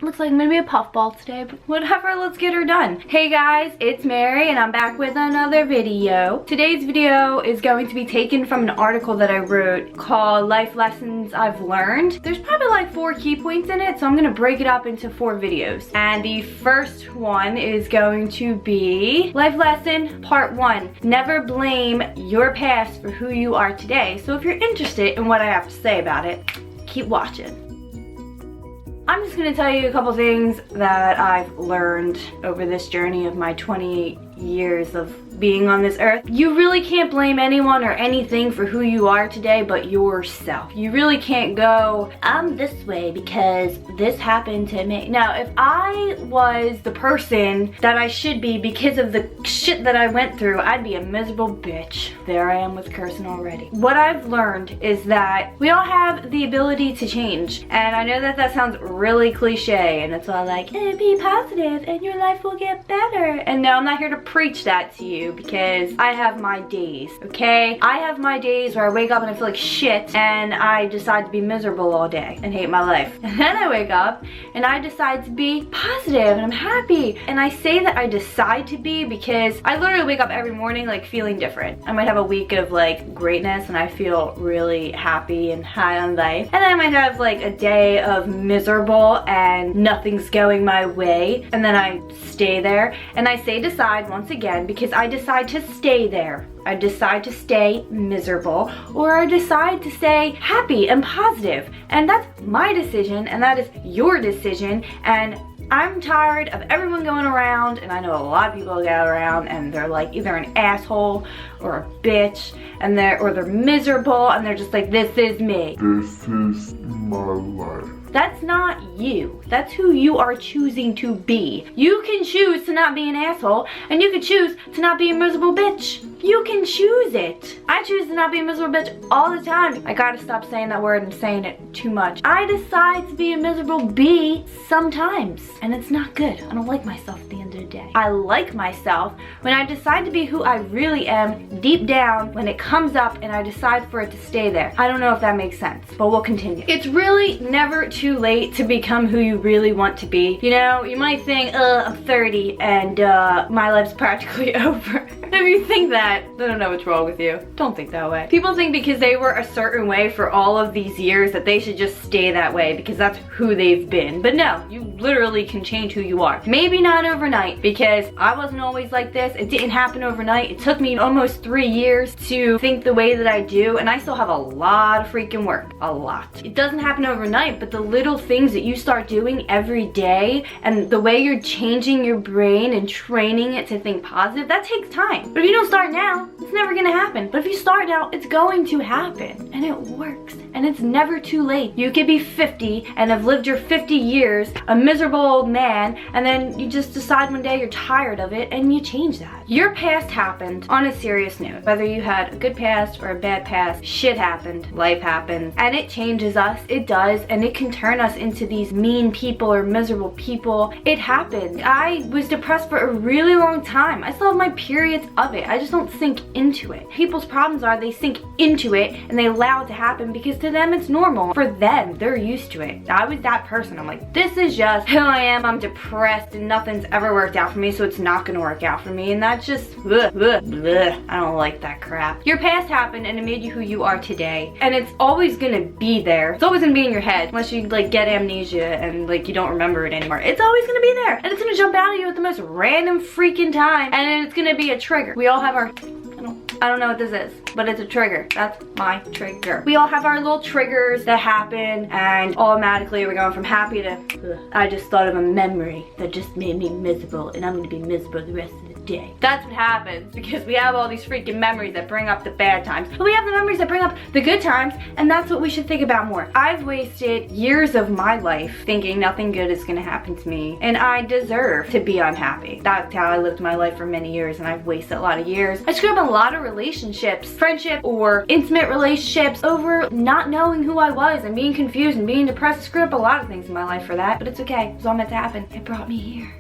Looks like I'm gonna be a puffball today, but whatever, let's get her done. Hey guys, it's Mary and I'm back with another video. Today's video is going to be taken from an article that I wrote called Life Lessons I've Learned. There's probably like 4 key points in it, so I'm gonna break it up into 4 videos. And the first one is going to be Life Lesson Part 1. Never blame your past for who you are today. So if you're interested in what I have to say about it, keep watching. I'm just gonna tell you a couple things that I've learned over this journey of my 28 years of being on this earth. You really can't blame anyone or anything for who you are today but yourself. You really can't go, I'm this way because this happened to me. Now, if I was the person that I should be because of the shit that I went through, I'd be a miserable bitch. There I am with cursing already. What I've learned is that we all have the ability to change. And I know that that sounds really cliche and it's all like, be positive and your life will get better. And no, I'm not here to preach that to you because I have my days, okay? I have my days where I wake up and I feel like shit and I decide to be miserable all day and hate my life. And then I wake up and I decide to be positive and I'm happy. And I say that I decide to be because I literally wake up every morning like feeling different. I might have a week of like greatness and I feel really happy and high on life. And then I might have like a day of miserable and nothing's going my way. And then I stay there and I say decide once again because I decide to stay there. I decide to stay miserable or I decide to stay happy and positive. And that's my decision and that is your decision. And I'm tired of everyone going around, and I know a lot of people go around and they're like either an asshole or a bitch and they're miserable and they're just like, this is me. This is my life. That's not you. That's who you are choosing to be. You can choose to not be an asshole and you can choose to not be a miserable bitch. You can choose it. I choose to not be a miserable bitch all the time. I gotta stop saying that word and saying it too much. I decide to be a miserable bee sometimes and it's not good. I don't like myself at the end of the day. I like myself when I decide to be who I really am deep down when it comes up and I decide for it to stay there. I don't know if that makes sense, but we'll continue. It's really never too late to become who you really want to be. You know, you might think, I'm 30 and my life's practically over. If you think that, I don't know what's wrong with you. Don't think that way. People think because they were a certain way for all of these years that they should just stay that way because that's who they've been. But no, you literally can change who you are. Maybe not overnight because I wasn't always like this. It didn't happen overnight. It took me almost 3 years to think the way that I do and I still have a lot of freaking work. A lot. It doesn't happen overnight, but the little things that you start doing every day and the way you're changing your brain and training it to think positive, that takes time. But if you don't start now, it's never gonna happen. But if you start now, it's going to happen. And it works. And it's never too late. You could be 50 and have lived your 50 years, a miserable old man, and then you just decide one day you're tired of it and you change that. Your past happened. On a serious note, whether you had a good past or a bad past, shit happened, life happens, and it changes us. It does, and it can turn us into these mean people or miserable people. It happened. I was depressed for a really long time. I still have my periods of it. I just don't sink into it. People's problems are they sink into it and they allow it to happen because to them it's normal. For them, they're used to it. I was that person. I'm like, this is just who I am. I'm depressed and nothing's ever worked out for me, so it's not gonna work out for me. And that's just, I don't like that crap. Your past happened and it made you who you are today. And it's always gonna be there. It's always gonna be in your head unless you like get amnesia and like you don't remember it anymore. It's always gonna be there. And it's gonna jump out at you at the most random freaking time. And then it's gonna be a trigger. We all have our, I don't know what this is, but it's a trigger. That's my trigger. We all have our little triggers that happen and automatically we're going from happy to, I just thought of a memory that just made me miserable and I'm gonna be miserable the rest of the day. That's what happens because we have all these freaking memories that bring up the bad times, but we have the memories that bring up the good times, and that's what we should think about more. I've wasted years of my life thinking nothing good is gonna happen to me and I deserve to be unhappy. That's how I lived my life for many years and I've wasted a lot of years. I screwed up a lot of relationships, friendship or intimate relationships over not knowing who I was and being confused and being depressed. I screwed up a lot of things in my life for that, but it's okay. It was all meant to happen. It brought me here.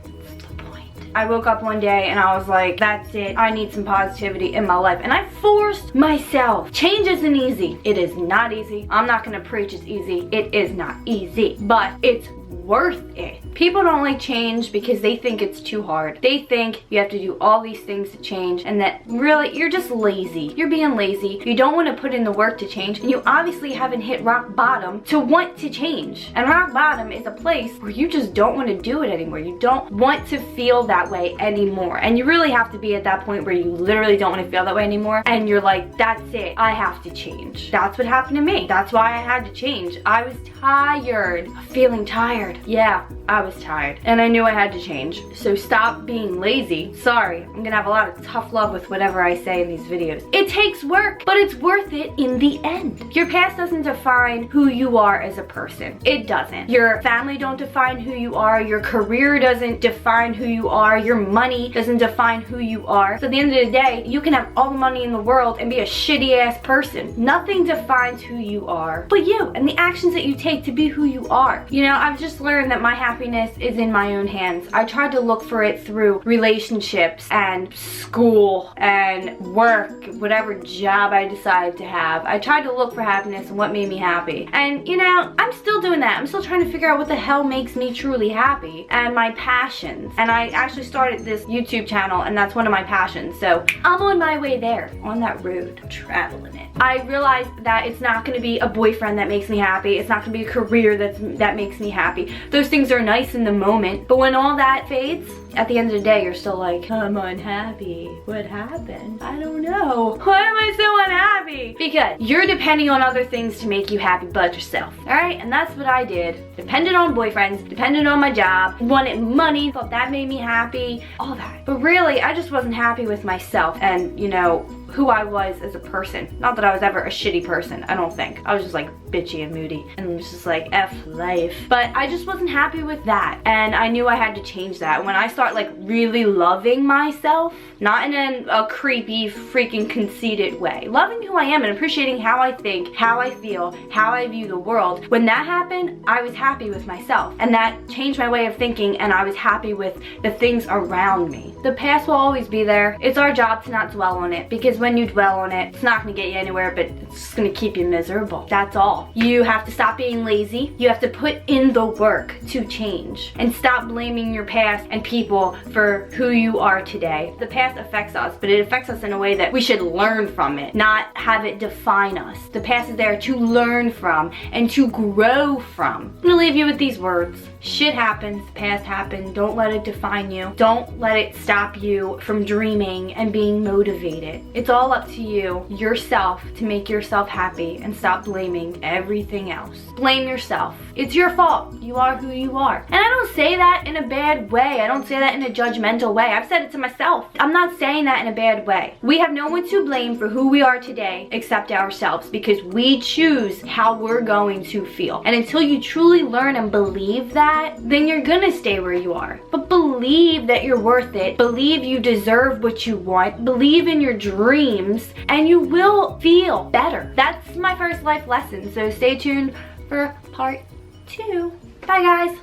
I woke up one day and I was like, that's it. I need some positivity in my life. And I forced myself. Change isn't easy. It is not easy. I'm not gonna preach it's easy. It is not easy, but it's worth it. People don't like change because they think it's too hard. They think you have to do all these things to change, and that really, you're just lazy. You're being lazy. You don't want to put in the work to change, and you obviously haven't hit rock bottom to want to change. And rock bottom is a place where you just don't want to do it anymore. You don't want to feel that way anymore. And you really have to be at that point where you literally don't want to feel that way anymore, and you're like, that's it. I have to change. That's what happened to me. That's why I had to change. I was tired of feeling tired. Yeah, I was tired, and I knew I had to change. So stop being lazy. Sorry, I'm gonna have a lot of tough love with whatever I say in these videos. It takes work, but it's worth it in the end. Your past doesn't define who you are as a person. It doesn't. Your family don't define who you are. Your career doesn't define who you are. Your money doesn't define who you are. So at the end of the day, you can have all the money in the world and be a shitty ass person. Nothing defines who you are but you and the actions that you take to be who you are. You know, I've just learned that my happiness is in my own hands. I tried to look for it through relationships and school and work, whatever job I decided to have. I tried to look for happiness and what made me happy. And you know, I'm still doing that. I'm still trying to figure out what the hell makes me truly happy and my passions. And I actually started this YouTube channel, and that's one of my passions. So I'm on my way there, on that road, traveling it. I realized that it's not going to be a boyfriend that makes me happy. It's not going to be a career that makes me happy. Those things are nice in the moment, but when all that fades, at the end of the day, you're still like, I'm unhappy. What happened? I don't know. Why am I so unhappy? Because you're depending on other things to make you happy but yourself. Alright? And that's what I did. Depended on boyfriends, depended on my job, wanted money, thought that made me happy, all that. But really, I just wasn't happy with myself and, you know, who I was as a person. Not that I was ever a shitty person, I don't think. I was just like bitchy and moody and was just like F life. But I just wasn't happy with that, and I knew I had to change that. When I start like really loving myself, not in a creepy freaking conceited way, loving who I am and appreciating how I think, how I feel, how I view the world, when that happened, I was happy with myself, and that changed my way of thinking, and I was happy with the things around me. The past will always be there. It's our job to not dwell on it, because when you dwell on it, it's not gonna get you anywhere, but it's just gonna keep you miserable. That's all. You have to stop being lazy. You have to put in the work to change, and stop blaming your past and people for who you are today. The past affects us, but it affects us in a way that we should learn from it, not have it define us. The past is there to learn from and to grow from. I'm gonna leave you with these words. Shit happens, past happened. Don't let it define you. Don't let it stop you from dreaming and being motivated. It's all up to you, yourself, to make yourself happy, and stop blaming everything else. Blame yourself. It's your fault. You are who you are. And I don't say that in a bad way. I don't say that in a judgmental way. I've said it to myself. I'm not saying that in a bad way. We have no one to blame for who we are today except ourselves, because we choose how we're going to feel. And until you truly learn and believe that, then you're gonna stay where you are. But believe that you're worth it. Believe you deserve what you want. Believe in your dreams, and you will feel better. That's my first life lesson. So stay tuned for part 2. Bye guys.